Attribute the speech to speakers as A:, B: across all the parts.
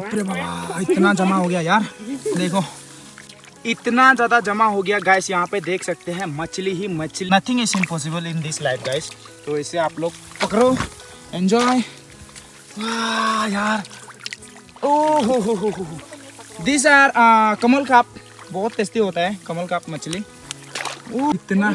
A: बाप रे बाबा, इतना जमा हो गया यार। देखो इतना ज़्यादा जमा हो गया गाइस। यहाँ पे देख सकते हैं मछली ही मछली। Nothing is impossible in this life guys. तो इसे आप लोग पकड़ो, एंजॉय। वाह यार, ओह हो। दिस आर कमल काप, बहुत टेस्टी होता है कमल काप मछली। इतना।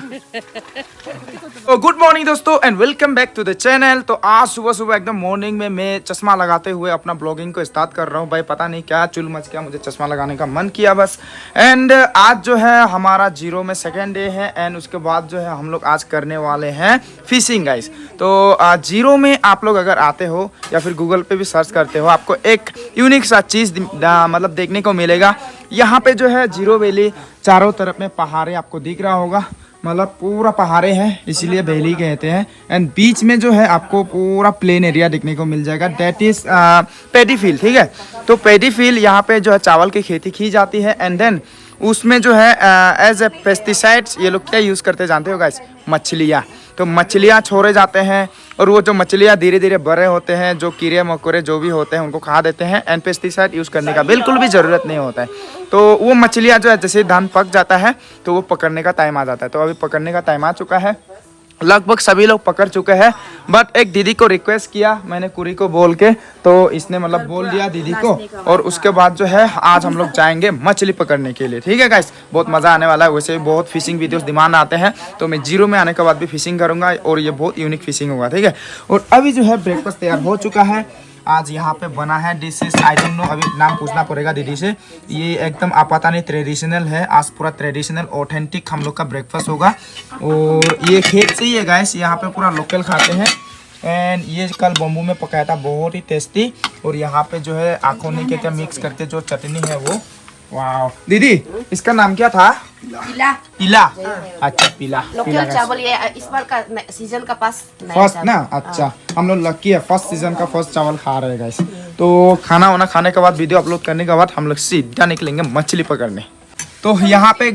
A: गुड मॉर्निंग दोस्तों and welcome back to the channel. तो आज सुबह सुबह एकदम मॉर्निंग में मैं चश्मा लगाते हुए अपना ब्लॉगिंग को स्टार्ट कर रहा हूँ। भाई पता नहीं क्या चुल मच गया, मुझे चश्मा लगाने का मन किया बस। एंड आज जो है हमारा जीरो में सेकेंड डे है एंड उसके बाद जो है हम लोग आज करने वाले हैं फिशिंग गाइस। तो जीरो में आप लोग अगर आते हो या फिर गूगल पे भी सर्च करते हो, आपको एक यूनिक सा चीज़ मतलब देखने को मिलेगा। यहाँ पे जो है जीरो वैली, चारों तरफ में पहाड़े आपको दिख रहा होगा, मतलब पूरा पहाड़े हैं इसीलिए वैली कहते हैं। एंड बीच में जो है आपको पूरा प्लेन एरिया देखने को मिल जाएगा, दैट इज पैडी फील्ड। ठीक है, तो पैडी फील्ड यहाँ पे जो है चावल की खेती की जाती है। एंड देन उसमें जो है एज ए पेस्टिसाइड्स ये लोग क्या यूज़ करते जानते हो गाइस? मछलियाँ। तो मछलियाँ छोड़े जाते हैं और वो जो मछलियाँ धीरे धीरे बड़े होते हैं, जो कीड़े मकोड़े जो भी होते हैं उनको खा देते हैं। एंड पेस्टिसाइड यूज़ करने का बिल्कुल भी ज़रूरत नहीं होता है। तो वो मछलियाँ जो है जैसे धान पक जाता है तो वो पकड़ने का टाइम आ जाता है। तो अभी पकड़ने का टाइम आ चुका है, लगभग सभी लोग पकड़ चुके हैं। बट एक दीदी को रिक्वेस्ट किया मैंने कुरी को बोल के, तो इसने मतलब बोल दिया दीदी को। और उसके बाद जो है आज हम लोग जाएंगे मछली पकड़ने के लिए। ठीक है गाइस, बहुत मज़ा आने वाला है। वैसे भी बहुत फिशिंग वीडियोस दिमाग आते हैं, तो मैं जीरो में आने के बाद भी फिशिंग करूंगा और ये बहुत यूनिक फिशिंग होगा। ठीक है, और अभी जो है ब्रेकफास्ट तैयार हो चुका है। आज यहाँ पे बना है डिशेस, आई डोंट नो, अभी नाम पूछना पड़ेगा दीदी से। ये एकदम आपातानी ट्रेडिशनल है, आज पूरा ट्रेडिशनल ऑथेंटिक हम लोग का ब्रेकफास्ट होगा। और ये खेत से ही है गाइस, यहाँ पे पूरा लोकल खाते हैं। एंड ये कल बम्बू में पकाया था, बहुत ही टेस्टी। और यहाँ पे जो है आखोनी के क्या मिक्स करके जो चटनी है वो, वाह। दीदी इसका नाम क्या था?
B: पीला।
A: पीला, अच्छा पीला।
B: लोकल चावल ये इस बार का सीजन का
A: फर्स्ट ना, अच्छा हम लोग लकी है, फर्स्ट सीजन का फर्स्ट चावल खा रहे हैं गाइस। तो खाना वाना खाने के बाद वीडियो अपलोड करने के बाद हम लोग सीधा निकलेंगे मछली पकड़ने। तो यहाँ पे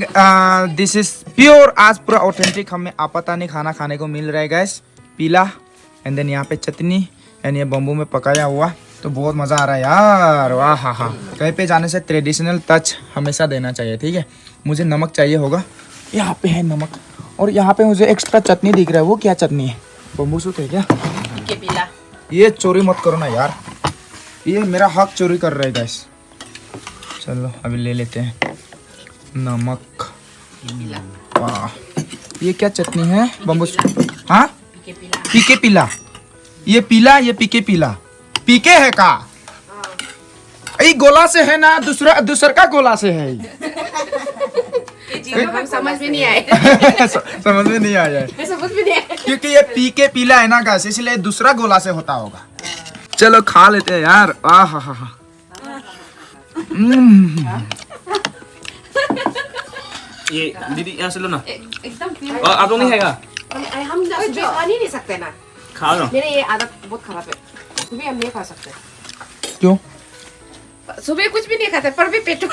A: दिस इज प्योर, आज पूरा ऑथेंटिक हमें आपातानी खाना खाने को मिल रहा है गाइस। पीला एंड देन यहाँ पे चटनी एंड ये बम्बू में पकाया हुआ। तो बहुत मज़ा आ रहा है यार, वाह हाँ हाँ। कहीं पे जाने से ट्रेडिशनल टच हमेशा देना चाहिए। ठीक है, मुझे नमक चाहिए होगा, यहाँ पे है नमक। और यहाँ पे मुझे एक्स्ट्रा चटनी दिख रहा है, वो क्या चटनी है? बम्बू सूट है क्या?
B: पीला।
A: ये चोरी मत करो ना यार, ये मेरा हक चोरी कर रहे गाइस। चलो अभी ले लेते हैं नमक। वाह, ये क्या चटनी है? बम्बू सूट, हाँ पीके पीला। ये पीला, ये पीके पीला, पीके है का? ये गोला से है ना, दूसरा का गोला से है?
B: हम समझ में नहीं आए।
A: समझ में नहीं आया है,
B: समझ में नहीं आए
A: क्योंकि ये पीके पीला है ना गाइस, इसलिए दूसरा गोला से होता होगा। चलो खा लेते हैं यार। आ हा हा हा।
C: ये दीदी यहाँ से लो ना।
B: एकदम
C: आप लोग नहीं खाएगा?
B: हम सुबह खा नहीं सकते ना,
C: खा लो।
B: मेरे ये आदत बहुत खराब है, सुबह हम नहीं खा सकते।
A: क्यों?
B: सुबह कुछ भी नहीं खाते पर भी पेट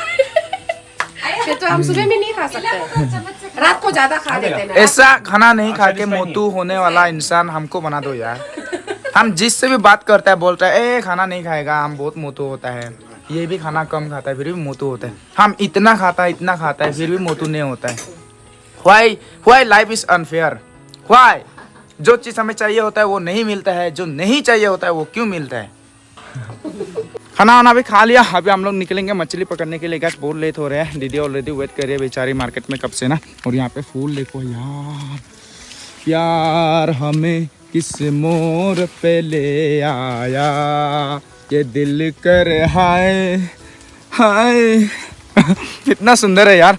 B: तो हम सुबह में नहीं खा सकते, रात को ज्यादा खा लेते हैं।
A: ऐसा खाना नहीं खा के मोटू होने वाला इंसान हमको बना दो यार। हम जिससे भी बात करता है बोलता है ए खाना नहीं खाएगा, हम बहुत मोटू होता है। ये भी खाना कम खाता है फिर भी मोटू होता है। हम इतना खाता है फिर भी मोटू नहीं होता है। Why life is unfair? Why? जो चीज़ हमें चाहिए होता है वो नहीं मिलता है, जो नहीं चाहिए होता है वो क्यों मिलता है? खाना वाना भी खा लिया, अभी हम लोग निकलेंगे मछली पकड़ने के लिए। गैस बहुत लेट हो रहे हैं, दीदी ऑलरेडी वेट कर रही है बेचारी मार्केट में कब से ना। और यहाँ पे फूल देखो यार, प्यार हमें किस मोर पे ले आया, ये दिल कर हाय हाय। इतना सुंदर है यार।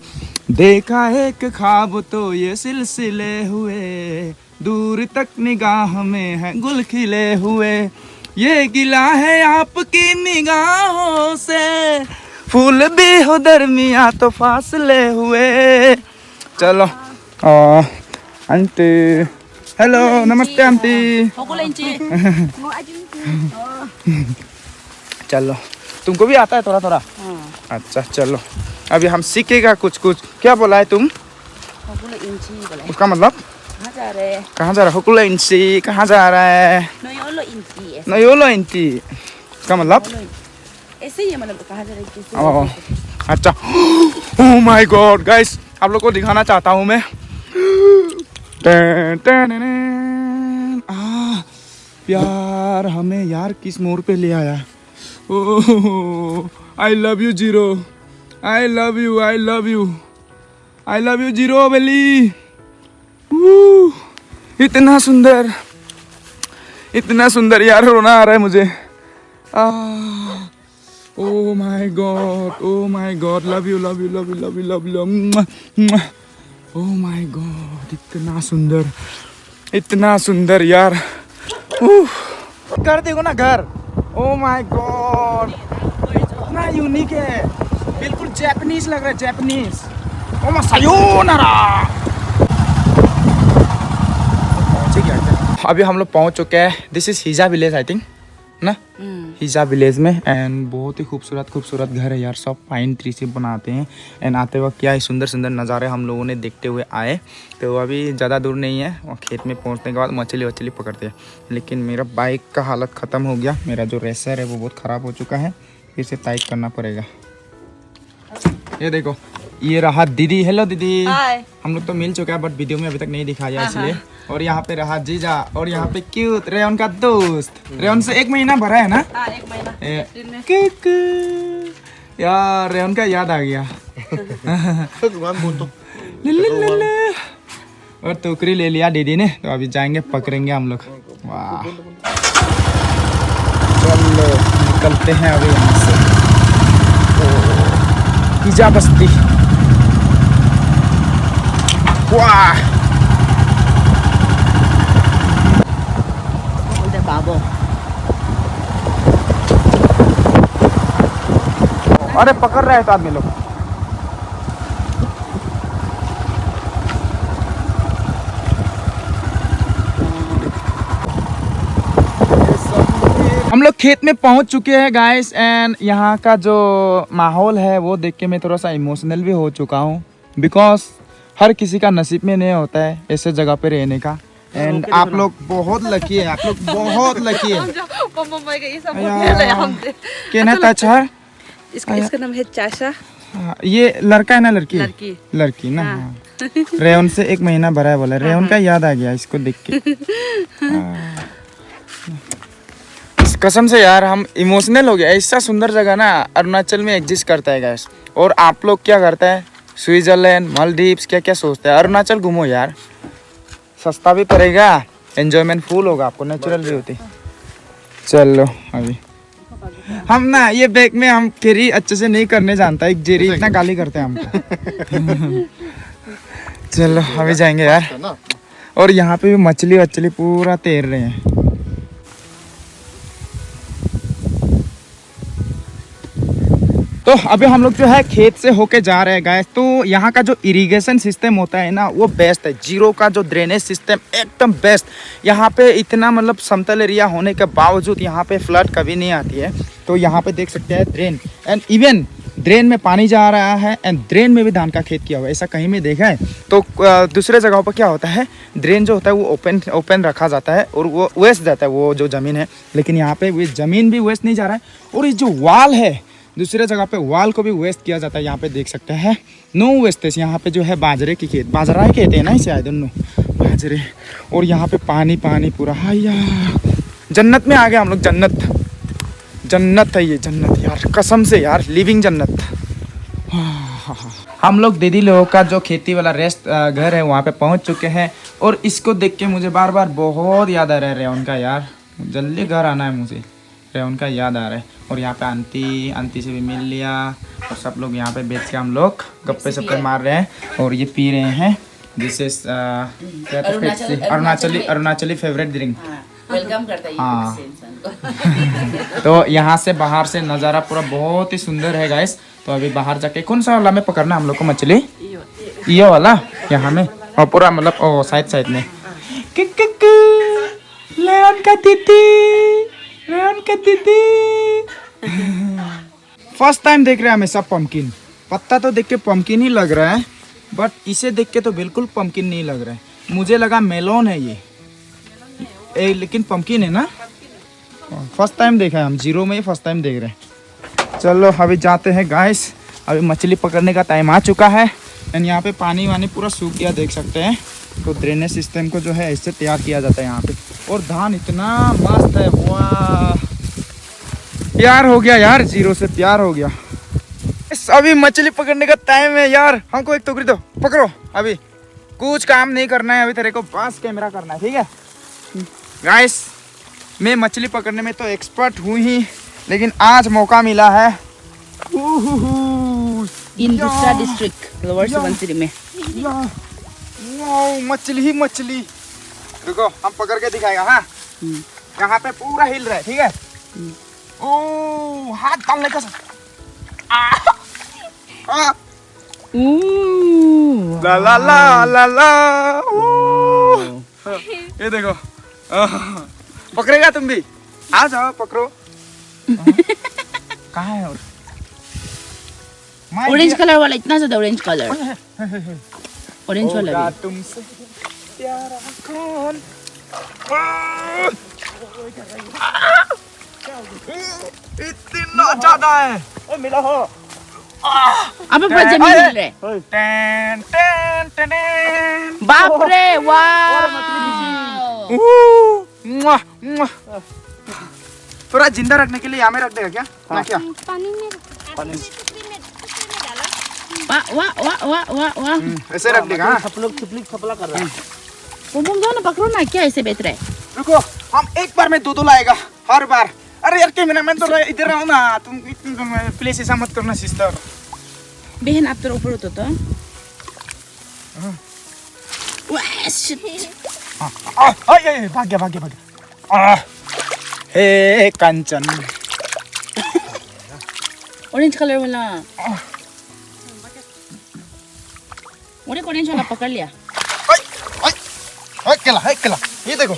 A: देखा एक ख्वाब तो ये सिलसिले हुए, दूर तक निगाह में है गुल खिले हुए। ये गिला है आपकी निगाहों से, फूल भी हो दरमिया तो फासले हुए। चलो आंटी, हेलो नमस्ते आंटी। चलो तुमको भी आता है थोड़ा थोड़ा? अच्छा चलो अभी हम सीखेगा कुछ कुछ। क्या बोला है तुम? उसका मतलब कहाँ जा रहा है? हुकुला इंची कहाँ जा रहा है? नयोलो इंची का मतलब
B: ऐसे ही है मतलब कहा जा रहा है कि
A: ओह, अच्छा। ओह माय गॉड गाइस, आप लोग को दिखाना चाहता हूँ मैं। प्यार हमें यार किस मोड़ पे ले आया। Oh, I love you Ziro, I love you, I love you, I love you Ziro valley. इतना सुंदर, इतना सुंदर यार, रोना आ रहा है मुझे। Oh my God, oh my God, love you, love you, love you, love you, love you. Oh my God, इतना सुंदर, इतना सुंदर यार। घर देखो ना, घर। ओह माय गॉड, इतना यूनिक है, बिल्कुल जापानीज लग रहा है, जापानीज। ओह मा सायोनारा। अभी हम लोग पहुंच चुके हैं। This is Hija village I think ना, हिजा विलेज में। एंड बहुत ही खूबसूरत खूबसूरत घर है यार, सब पाइन ट्री से बनाते हैं। एंड आते वक्त क्या है सुंदर सुंदर नज़ारे हम लोगों ने देखते हुए आए। तो अभी ज़्यादा दूर नहीं है, और खेत में पहुंचने के बाद मछली वछली पकड़ते हैं। लेकिन मेरा बाइक का हालत ख़त्म हो गया, मेरा जो रेसर है वो बहुत ख़राब हो चुका है, फिर से टाइट करना पड़ेगा। ये देखो, ये रहा दीदी। हेलो दीदी।
B: हाय।
A: हम लोग तो मिल चुका है बट वीडियो में अभी तक नहीं दिखाया इसलिए। और यहाँ पे रहा जीजा, और यहाँ पे क्यूट रेयन का दोस्त। रेयन से 1 महीना भरा है ना।
B: 1 महीना दिन में।
A: यार रेयन का याद आ गया। और टोकरी ले लिया दीदी ने, तो अभी जाएंगे पकड़ेंगे हम लोग। वाह, चलो निकलते हैं अभी यहाँ से। हिजा बस्ती। वाह,
B: बाबो।
A: अरे पकड़ रहे हैं तो आदमी लोग। हम लोग खेत में पहुंच चुके हैं गाइस। एंड यहाँ का जो माहौल है वो देख के मैं थोड़ा सा इमोशनल भी हो चुका हूँ, बिकॉज हर किसी का नसीब में नहीं होता है ऐसे जगह पे रहने का। एंड आप लोग बहुत लकी है, आप लोग बहुत लकी है। कहना था अच्छा,
B: इसका नाम है चाशा।
A: ये लड़का है ना लड़की?
B: लड़की।
A: लड़की ना। हाँ। रेयन से 1 महीना भरा है बोला। रेयन का याद आ गया इसको देख के। कसम से यार हम इमोशनल हो गया। ऐसा सुंदर जगह ना अरुणाचल में एग्जिस्ट करता है गाइस। और आप लोग क्या करता है, स्विट्जरलैंड, मालदीव्स, क्या क्या सोचते हैं। अरुणाचल घूमो यार, सस्ता भी पड़ेगा, एंजॉयमेंट फुल होगा, आपको नेचुरल भी होती। चलो अभी हम ना ये बैग में हम कैरी अच्छे से नहीं करने जानता, एक जेरी इतना गाली करते हैं हमको। चलो अभी जाएंगे यार। और यहाँ पे भी मछली वछली पूरा तैर रहे हैं। तो अभी हम लोग जो है खेत से होके जा रहे हैं गाइस। तो यहाँ का जो इरिगेशन सिस्टम होता है ना वो बेस्ट है। जीरो का जो ड्रेनेज सिस्टम एकदम बेस्ट। यहाँ पे इतना मतलब समतल एरिया होने के बावजूद यहाँ पे फ्लड कभी नहीं आती है। तो यहाँ पे देख सकते हैं ड्रेन, एंड इवन ड्रेन में पानी जा रहा है, एंड ड्रेन में भी धान का खेत किया हुआ है। ऐसा कहीं में देखा है? तो दूसरे जगहों पर क्या होता है, ड्रेन जो होता है वो ओपन रखा जाता है और वो वेस्ट जाता है वो जो ज़मीन है। लेकिन यहाँ पे वो ज़मीन भी वेस्ट नहीं जा रहा है, और ये जो वाल है दूसरे जगह पे वाल को भी वेस्ट किया जाता है। यहाँ पे देख सकते हैं नो वेस्टेज। यहाँ पे जो है बाजरे की खेत, बाजरा ही कहते हैं ना इसे, आई डोंट नो, बाजरे। और यहाँ पे पानी पानी पूरा। हाँ यार जन्नत में आ गए हम लोग। जन्नत, जन्नत है ये, जन्नत यार, कसम से यार, लिविंग जन्नत। हम लोग दीदी लोगों का जो खेती वाला रेस्ट घर है वहाँ पे पहुँच चुके हैं। और इसको देख के मुझे बार बार बहुत याद आ रहा है रेवन का यार। जल्दी घर आना है मुझे, रेवन का याद आ रहा है। और यहाँ पे आंटी से भी मिल लिया, और सब लोग यहाँ पे बैठ के हम लोग गप्पे सप्पे मार रहे हैं और ये पी रहे हैं। This is Arunachali favourite drink.
B: Welcome करता है
A: हाँ। तो यहाँ से बाहर से नज़ारा पूरा बहुत ही सुंदर है गाइस। तो अभी बाहर जाके कौन सा वाला में पकड़ना हम लोग को मछली? ये वाला यहाँ में, और पूरा मतलब ओ साइड में। लेन का दीदी, रेयन का दीदी। फर्स्ट टाइम देख रहे हैं हमेशा पम्पकिन। पत्ता तो देख के पम्पकिन ही लग रहा है, बट इसे देख के तो बिल्कुल पम्पकिन नहीं लग रहा है। मुझे लगा मेलोन है ये लेकिन पम्पकिन है ना। फर्स्ट टाइम देखा है हम, जीरो में ही फर्स्ट टाइम देख रहे हैं। चलो अभी जाते हैं गाइस। अभी मछली पकड़ने का टाइम आ चुका है एंड यहाँ पे पानी वानी पूरा सूख गया देख सकते हैं। तो ड्रेनेज सिस्टम को जो है इससे तैयार किया जाता है यहाँ पे। और धान इतना मस्त है, वाह प्यार हो गया यार, जीरो से प्यार हो गया। अभी मछली पकड़ने का टाइम है यार, हमको एक टोकरी दो, पकड़ो। अभी कुछ काम नहीं करना है, अभी तेरे को बस कैमरा करना है, ठीक है गाइस। मैं मछली पकड़ने में तो एक्सपर्ट हूँ ही, लेकिन आज मौका मिला है
D: इन दूसरा डिस्ट्रिक्ट लोअर सुबनसिरी में।
A: वाओ, मछली ही मछली। देखो हम पकड़ के दिखाएगा। हाँ यहाँ पे पूरा हिल रहा है, ठीक है। ओ हाथ डालने का ला ला ला ला ला। ये देखो पकड़ेगा तुम भी, आ जाओ पकड़ो। कहाँ है? और
D: ऑरेंज कलर वाला, इतना ज्यादा ऑरेंज कलर, ऑरेंज वाला भी।
A: तुमसे प्यारा कौन, इतना ज्यादा है। ओ मिला हो।
D: अबे पूरा जमीन हिल रहा है।
A: Ten ten ten.
D: बाप रे, वाह।
A: मुआ, मुआ। थोड़ा जिंदा रखने के लिए यहाँ में रख देगा क्या? हाँ क्या?
E: पानी में
D: वाह वाह वाह वाह वाह वाह।
A: ऐसे रख देगा। हाँ?
C: थपला कर रहा है।
D: तुम दो ना पकड़ो ना, क्या ऐसे बेच रहे हैं?
A: रुको, हम एक बार में दो लाएगा हर बार। अरे यार कैमरा मैन तो इधर रहो ना, तुम प्लीज ऐसा मत करना सिस्टर।
D: बहन आप तो ऊपर उतो तो। वाह शिट।
A: भाग गया। हे कंचन,
D: ऑरेंज कलर वाला, ऑरेंज वाला पकड़ लिया।
A: केला, ये देखो।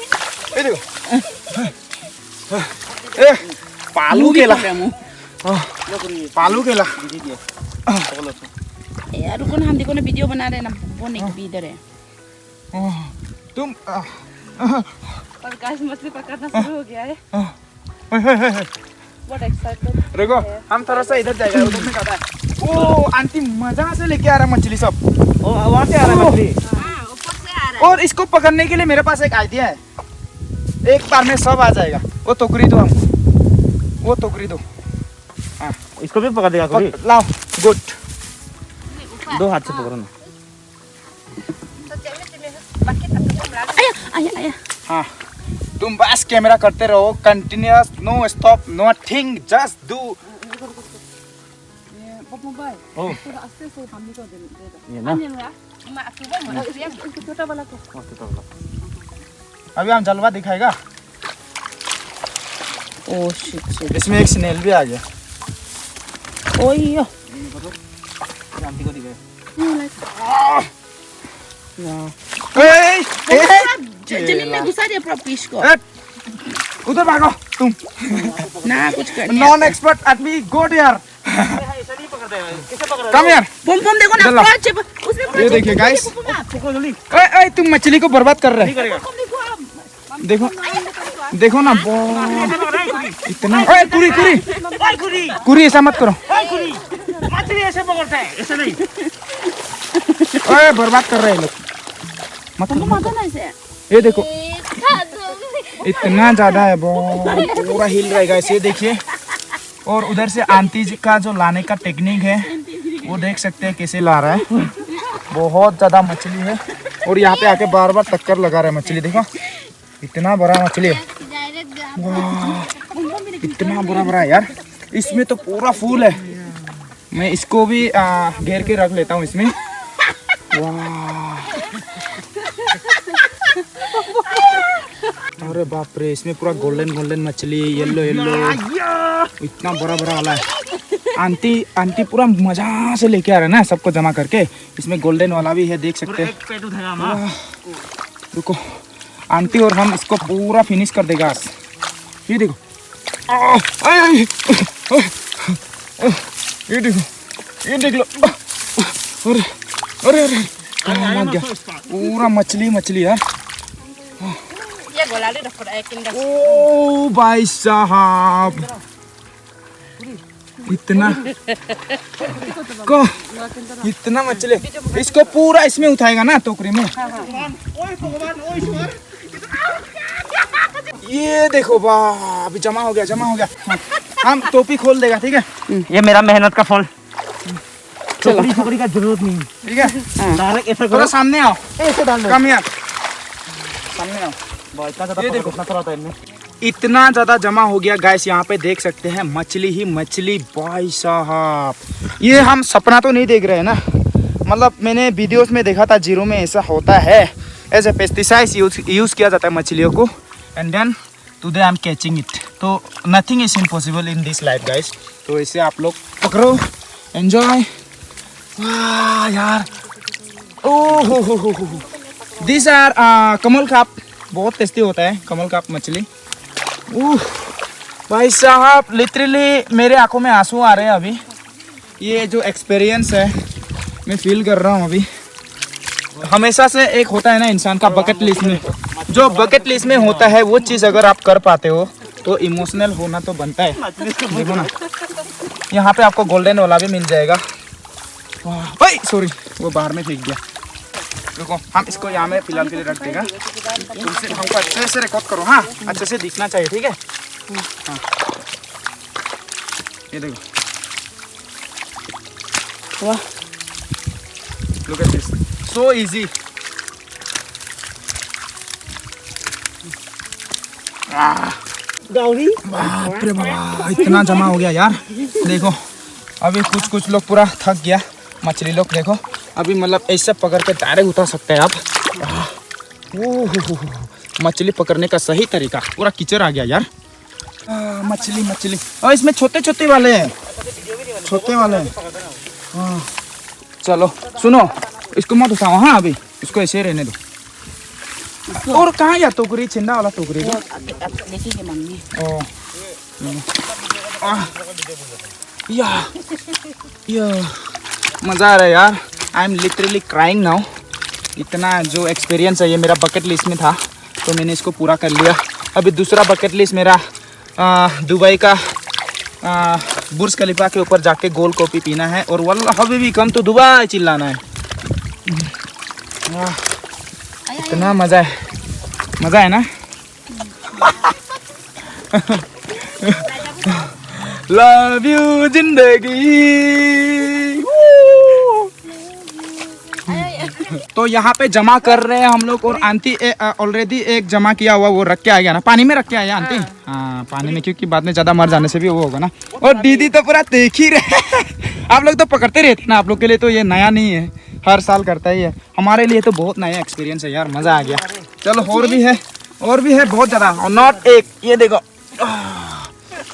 A: पालू केला, पालू केला।
D: यार रुको ना, हम देखो ना वीडियो बना रहे हैं ना, वो नहीं भी इधर है।
A: तुम
B: और गाइस मछली पकड़ना शुरू हो गया है। बहुत एक्साइटेड।
A: देखो हम थोड़ा सा इधर जाएगा, उधर में ज्यादा है। ओ आंटी मजा से लेके आ रहा है मछली सब। वहाँ से आ रहा है मछली।
B: ऊपर से आ रहा
A: और इसको पकड़ने के लिए मेरे पास एक आइडिया है, एक बार में सब आ जाएगा। वो टोकरी दो हमको, वो टोकरी दो। हाँ
C: इसको भी पकड़ देगा कोई?
A: लाओ, गुड।
C: दो हाथ से पकड़ो ना।
D: आया आया आया।
A: हाँ तुम बस कैमरा करते रहो, continuous, no stop, nothing, just do.
C: ओ ये ना।
B: छोटा वाला को।
A: अभी हम जलवा दिखाएगा।
D: Oh shit shit.
A: इसमें एक स्नेल भी आ गया।
D: ओयो।
C: आंटी को दिखाए।
D: जमीन में घुसा दिया पूरा फिश को।
A: उधर भागो तुम,
D: ना कुछ कर।
A: नॉन एक्सपर्ट आदमी, गो यार।
C: ऐसा नहीं पकड़ते हैं। कैसे पकड़
A: कम यार।
D: बम बम देखो
A: इधर
D: ना,
A: ला।
D: पूरा चिप उसमें पूरा
A: ये
D: चिप-
A: देखिए गाइस।
C: पकड़ो जल्दी।
A: ओए तुम मछली को बर्बाद कर रहे
C: नहीं करेगा।
A: देखो देखो ना, इतना। ओए कुरी ऐसा मत करो।
C: मछली ऐसे पकड़ते हैं, ऐसे नहीं।
A: ओए बर्बाद कर रहे हैं लोग, मत
D: तुमको
A: करो।
D: मालूम है इसे?
A: ये देखो इतना ज्यादा है, बहुत पूरा हिल रहा है गाइस, ये देखिए। और उधर से आंटी जी का जो लाने का टेक्निक है वो देख सकते हैं कैसे ला रहा है। बहुत ज्यादा मछली है और यहाँ पे आके बार बार टक्कर लगा रहा है मछली। देखो इतना बड़ा मछली है, इतना बड़ा है यार। इसमें तो पूरा फूल है। मैं इसको भी घेर के रख लेता हूँ इसमें। वाह, अरे बाप रे, इसमें पूरा गोल्डन मछली, येलो इतना बड़ा वाला है। आंटी पूरा मजा से लेके आ रहा है ना सबको जमा करके। इसमें गोल्डन वाला भी है, देख सकते हैं।
C: एक पेट उठाएगा ना।
A: रुको, आंटी और हम इसको पूरा फिनिश कर देगा आज। ये देखो, ये देखो, ये देख लो। अरे लग गया, पूरा मछली यार।
B: ये गोलाली रखो एक इंदा।
A: ओ भाई साहब, इतना को इतना मछली, इसको पूरा इसमें उठाएगा ना टोकरी में। ये देखो वाह, अभी जमा हो गया। हम टोपी खोल देगा, ठीक है?
C: ये मेरा मेहनत का फल। टोकरी का जरूरत नहीं,
A: ठीक है?
C: डायरेक्ट ऐसा
A: थोड़ा
C: करो,
A: सामने आओ,
C: ऐसे डाल दो।
A: कम यार, सामने आओ।
C: इतना ज्यादा
A: ये
C: पकड़
A: देखो।
C: कितना सारा होता है इनमें।
A: इतना ज्यादा जमा हो गया गाइस, यहाँ पे देख सकते हैं मछली ही मछली भाई साहब। ये हम सपना तो नहीं देख रहे हैं ना, मतलब मैंने वीडियोस में देखा था जीरो में ऐसा होता है, ऐसे पेस्टिसाइड्स यूज किया जाता है मछलियों को, and then today I am catching it. तो nothing is impossible in this life guys. तो इसे आप लोग पकड़ो, एंजॉय। वाह यार, ओह हो, दिस आर कमल काप, बहुत टेस्टी होता है कमल काप मछली। भाई साहब लिटरली मेरे आंखों में आंसू आ रहे हैं अभी। ये जो एक्सपीरियंस है मैं फील कर रहा हूँ अभी। हमेशा से एक होता है ना इंसान का बकेट लिस्ट में, जो बकेट लिस्ट में होता है वो चीज़ अगर आप कर पाते हो तो इमोशनल होना तो बनता है। देखो ना, यहाँ पे आपको गोल्डन वाला भी मिल जाएगा। वाह सॉरी, वो बाहर में फेंक दिया। देखो हम इसको यहाँ में फिलहाल के लिए रख देगा। तुमसे हमको अच्छे से रिकॉर्ड करो, हाँ अच्छे से दिखना चाहिए, ठीक है? हाँ ये देखो, वाह look at this, so easy. बाप रे बाप, इतना जमा हो गया यार। देखो अभी कुछ लोग पूरा थक गया मछली लोग। देखो अभी मतलब ऐसे पकड़ के डायरेक्ट उतार सकते हैं आप। मछली पकड़ने का सही तरीका, पूरा कीचड़ आ गया यार। मछली और इसमें छोटे वाले हैं, हाँ चलो सुनो, इसको मत उठाओ, हाँ अभी इसको ऐसे रहने दो। और कहाँ या टोकरी, छिंदा वाला टोकरी को
D: देखेंगे मम्मी।
A: या मज़ा आ रहा है यार। I am literally crying now. इतना जो एक्सपीरियंस है ये मेरा बकेट लिस्ट में था, तो मैंने इसको पूरा कर लिया। अभी दूसरा बकेट लिस्ट मेरा दुबई का बुर्ज खलीफा के ऊपर जाके गोल कॉफ़ी पीना है, और वल्लाह हबीबी कम तो दुबई चिल्लाना है। इतना मज़ा है ना। लव यू जिंदगी। तो यहाँ पे जमा कर रहे हैं हम लोग, और आंटी ऑलरेडी एक जमा किया हुआ वो रख के आ गया ना, पानी में रख के आया आंटी। हाँ पानी में, क्योंकि बाद में ज़्यादा मर जाने से भी वो होगा ना। और दीदी तो पूरा देख ही रहे। आप लोग तो पकड़ते रहते ना, आप लोग के लिए तो ये नया नहीं है, हर साल करता ही है। हमारे लिए तो बहुत नया एक्सपीरियंस है यार, मज़ा आ गया। चलो और भी है बहुत ज़्यादा, और नॉट एक। ये देखो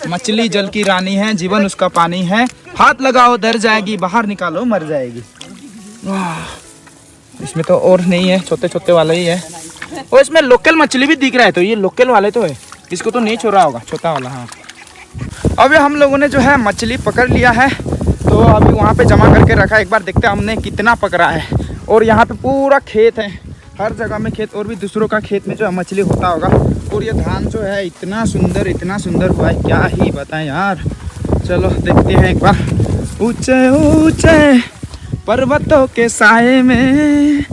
A: मछली जल की रानी है, जीवन उसका पानी है, हाथ लगाओ डर जाएगी, बाहर निकालो मर जाएगी। इसमें तो और नहीं है, छोटे वाले ही है। और इसमें लोकल मछली भी दिख रहा है, तो ये लोकल वाले तो है, इसको तो नहीं छोड़ा होगा, छोटा वाला। हाँ अभी हम लोगों ने जो है मछली पकड़ लिया है, तो अभी वहाँ पे जमा करके रखा है। एक बार देखते हैं हमने कितना पकड़ा है। और यहाँ पे पूरा खेत है, हर जगह में खेत, और भी दूसरों का खेत में जो है मछली होता होगा। और ये धान जो है इतना सुंदर हुआ है, क्या ही बताएं यार। चलो देखते हैं एक बार। ऊंचे पर्वतों के साए में,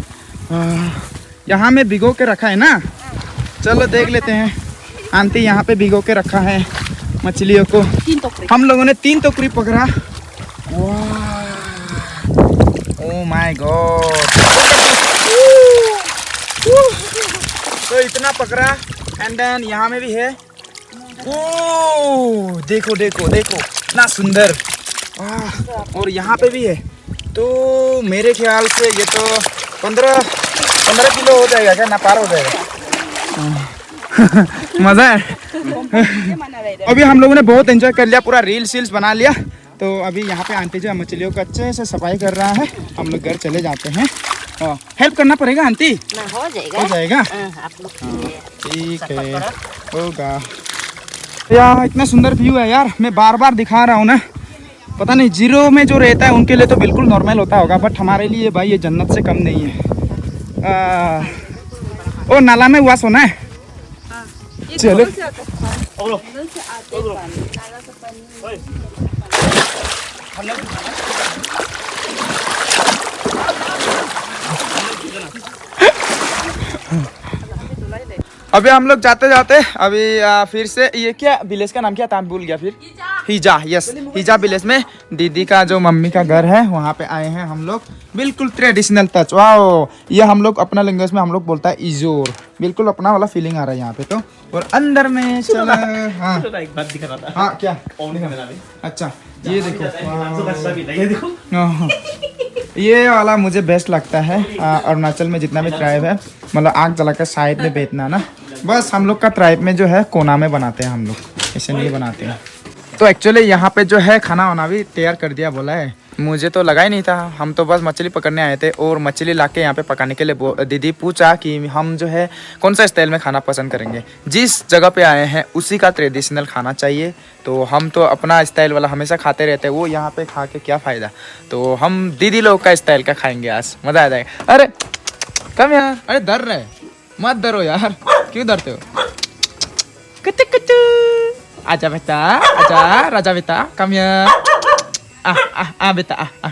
A: यहाँ में भिगो के रखा है ना। चलो देख लेते हैं। आंटी यहाँ पे भिगो के रखा है मछलियों को।
D: 3 टोकरी।
A: हम लोगों ने 3 टोकरी पकड़ा। ओह माय गॉड, तो इतना पकड़ा। एंड देन यहाँ में भी है। ओह देखो इतना सुंदर। और यहाँ पे भी है। तो मेरे ख्याल से ये तो 15 किलो हो जाएगा क्या, ना पार हो जाएगा। मज़ा है। अभी हम लोगों ने बहुत एंजॉय कर लिया, पूरा रील्स बना लिया। तो अभी यहाँ पे आंटी जो मछलियों का अच्छे से सफाई कर रहा है। हम लोग घर चले जाते हैं। हेल्प करना पड़ेगा आंटी?
D: हो जाएगा। आप लोग
A: ठीक है, होगा। यार इतना सुंदर व्यू है यार, मैं बार दिखा रहा हूँ ना। पता नहीं जीरो में जो रहता है उनके लिए तो बिल्कुल नॉर्मल होता होगा, बट हमारे लिए भाई ये जन्नत से कम नहीं है। ओ नाला में हुआ सोना है। चलो अभी हम लोग जाते जाते अभी फिर से ये क्या विलेज का नाम क्या था भूल गया फिर हिजा यस हिजा विलेज में दीदी का जो मम्मी का घर है वहाँ पे आए हैं हम लोग बिल्कुल ट्रेडिशनल टच वाओ ये हम लोग अपना लैंग्वेज में हम लोग बोलता है इजोर बिल्कुल अपना वाला फीलिंग आ रहा है यहाँ पे तो और अंदर में चला हाँ
C: एक बात दिखा रहा था
A: हाँ क्या
C: मेरा भी
A: अच्छा ये देखो
C: हाँ।
A: ये वाला मुझे बेस्ट लगता है अरुणाचल में जितना भी ट्राइब है मतलब आग जला कर साइड में बेचना ना बस हम लोग का ट्राइब में जो है कोना में बनाते हैं हम लोग ऐसे नहीं बनाते हैं तो एक्चुअली यहाँ पे जो है खाना वाना भी तैयार कर दिया बोला है मुझे तो लगा ही नहीं था हम तो बस मछली पकड़ने आए थे और मछली लाके यहाँ पे पकाने के लिए दीदी पूछा कि हम जो है कौन सा स्टाइल में खाना पसंद करेंगे जिस जगह पे आए हैं उसी का ट्रेडिशनल खाना चाहिए तो हम तो अपना स्टाइल वाला हमेशा खाते रहते हैं वो यहाँ पे खा के क्या फ़ायदा तो हम दीदी लोग का स्टाइल का खाएंगे आज मज़ा आ जाएगा अरे कम यार अरे डर रहे मत डरो यार क्यों डरते हो कुत्ते कुत्ते आजा बेटा आजा राजा बेटा कम यार आ बेटा आ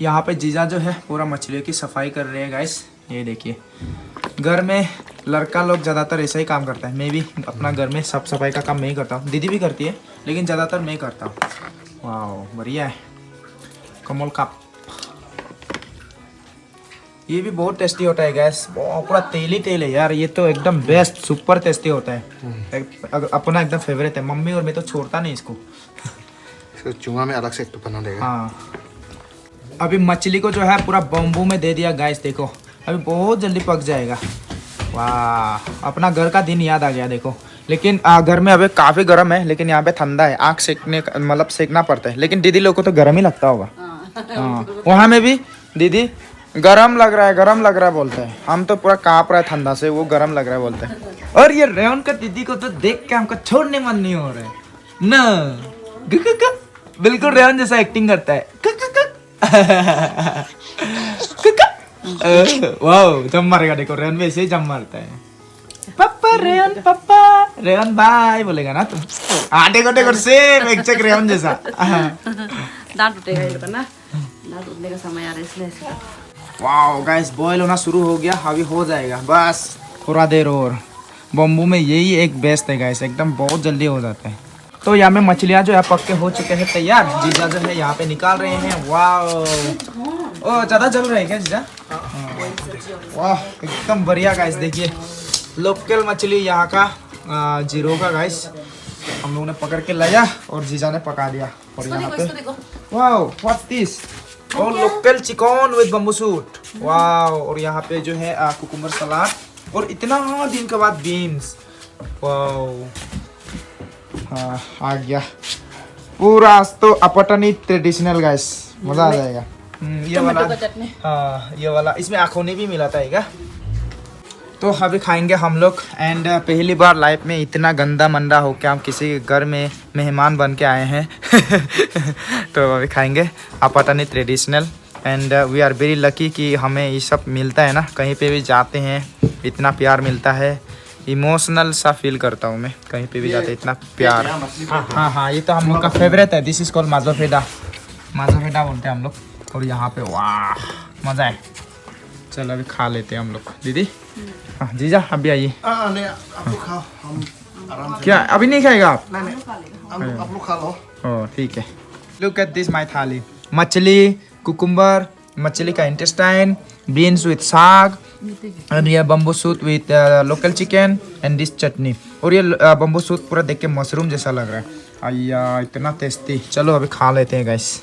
A: यहाँ पे जीजा जो है पूरा मछलियों की सफाई कर रहे हैं गाइस ये देखिए घर में लड़का लोग ज़्यादातर ऐसा ही काम करता है मैं भी अपना घर में सब सफाई का काम मैं ही करता हूँ दीदी भी करती है लेकिन ज़्यादातर मैं ही करता हूँ वाह बढ़िया है कमल का ये भी बहुत टेस्टी होता है गैस पूरा तेली तेल है यार ये तो एकदम बेस्ट सुपर टेस्टी होता है अपना एकदम फेवरेट है मम्मी और मैं तो छोड़ता नहीं इसको
E: चूंगा में अलग से एक तो बना देगा
A: हाँ अभी मछली को जो है पूरा बम्बू में दे दिया गैस देखो अभी बहुत जल्दी पक जाएगा वाह अपना घर का दिन याद आ गया देखो लेकिन घर में अभी काफ़ी गर्म है लेकिन यहाँ पे ठंडा है आग सेकने मतलब सेकना पड़ता है लेकिन दीदी लोग को तो गर्म ही लगता होगा हाँ वहाँ में भी दीदी गरम लग रहा है बोलते हैं हम तो पूरा काँप रहा है ठंडा से वो गरम लग रहा है बोलते हैं और ये रेवन का दीदी को तो देख के हमको छोड़ने मन नहीं हो रहा है ना बिल्कुल रेवन जैसा एक्टिंग करता है वाओ जम मारेगा देखो रेवन में ऐसे ही जम मारता है पापा रेवन बाय बोलेगा ना तुम देखो देखो सेम एक्चुअली रेवन जैसा
B: दांत टूटेगा ये लोग ना दांत टूटने का समय आ रहा है इसलिए
A: वाओ गाइस बॉयल होना शुरू हो गया अभी हो जाएगा बस थोड़ा देर और बम्बू में यही एक बेस्ट है गाइस एकदम बहुत जल्दी हो जाता है तो यहाँ में मछलियाँ जो है पक्के हो चुके हैं तैयार जीजा जो है यहाँ पे निकाल रहे हैं वाओ ओ ज़्यादा जल रहा है क्या जीजा वाह एकदम बढ़िया गाइस देखिए लोकल मछली यहाँ का जीरो का गाइस हम लोगों ने पकड़ के लाया और जीजा ने पका दिया और यहाँ पे वाओ व्हाट दिस और local chicken with bamboo suit wow और यहाँ पे जो है कुकुम्बर सलाद और इतना दिन के बाद बीन्स वाओ हाँ आ गया पूरा तो अपटनी ट्रेडिशनल गाइस मजा आ जाएगा ये वाला हाँ ये वाला इसमें आखोनी भी मिला था क्या तो अभी खाएंगे हम लोग एंड पहली बार लाइफ में इतना गंदा मंदा हो के हम किसी के घर में मेहमान बन के आए हैं तो अभी खाएंगे Apatani traditional and we are very lucky कि हमें ये सब मिलता है ना कहीं पे भी जाते हैं इतना प्यार मिलता है इमोशनल सा फील करता हूँ मैं कहीं पे भी जाते इतना प्यार हाँ ये तो हम लोग का फेवरेट है दिस इज कॉल्ड माजोफेडा बोलते हैं हम लोग और यहाँ पे वाह मज़ा है चलो अभी खा लेते हैं हम लोग दीदी हाँ जीजा अभी आइए क्या अभी नहीं खाएगा आप
E: आप लोग खा लो
A: ओह ठीक है लुक एट दिस माय थाली मछली कुकुम्बर मछली का intestine beans with saag and ये bamboo shoot with local chicken and this chutney और ये बम्बू सूट पूरा देख के मशरूम जैसा लग रहा है अय्या इतना टेस्टी चलो अभी खा लेते हैं गाइस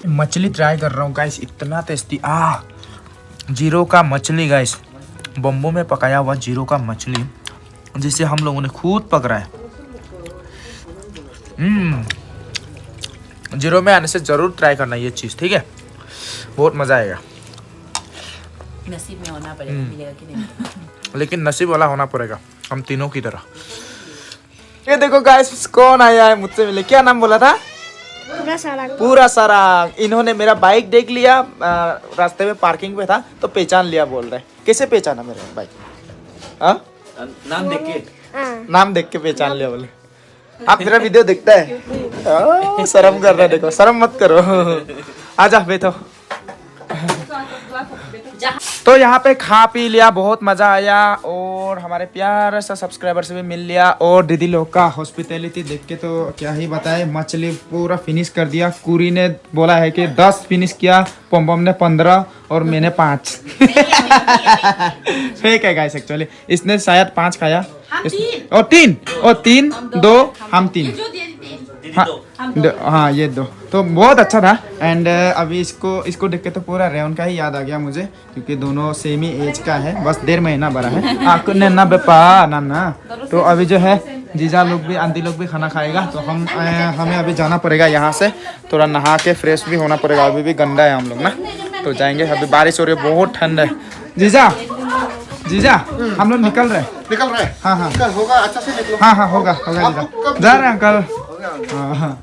A: मछली ट्राई कर रहा हूँ गाइस इतना टेस्टी जीरो का मछली गाइस बम्बू में पकाया हुआ जीरो का मछली जिसे हम लोगों ने खुद पकड़ा है जीरो में आने से ज़रूर ट्राई करना ये चीज़ ठीक है बहुत मज़ा आएगा
D: नसीब में होना पड़ेगा मिलेगा कि नहीं
A: लेकिन नसीब वाला होना पड़ेगा हम तीनों की तरह ये देखो गाइस कौन आया है मुझसे मिले क्या नाम बोला था पूरा सारा इन्होंने मेरा बाइक देख लिया रास्ते में पार्किंग पे था तो पहचान लिया बोल रहे कैसे पहचाना मेरा बाइक
C: नाम देख के
A: नाम देख के पहचान लिया बोले आप मेरा वीडियो देखता है? शर्म कर रहा है, देखो शर्म मत करो। आजा बैठो। तो यहाँ पे खा पी लिया, बहुत मजा आया और हमारे प्यारे सा सब्सक्राइबर से भी मिल लिया। और दीदी लोग का हॉस्पिटैलिटी देख के तो क्या ही बताए, मछली पूरा फिनिश कर दिया। कुरी ने बोला है कि 10 फिनिश किया, पम ने 15 और मैंने 5। फेक है गाइस एक्चुअली, इसने शायद 5 खाया और 3 2 हम 3। हाँ ये 2 तो बहुत अच्छा था। एंड अभी इसको देख के तो पूरा रेवन का ही याद आ गया मुझे, क्योंकि दोनों सेम ही एज का है, बस 1.5 महीना बड़ा है। आपको ना बेपा ना। तो अभी जो है जीजा लोग भी आंटी लोग भी खाना खाएगा, तो हमें अभी जाना पड़ेगा यहाँ से, थोड़ा नहा के फ्रेश भी होना पड़ेगा। अभी भी गंदा है हम लोग ना, तो जाएंगे। अभी बारिश हो रही है, बहुत ठंड है। जीजा हम लोग निकल रहे हैं। हाँ
E: कल होगा, अच्छा से निकलो।
A: हाँ होगा जीजा, जा रहे हैं अंकल। हाँ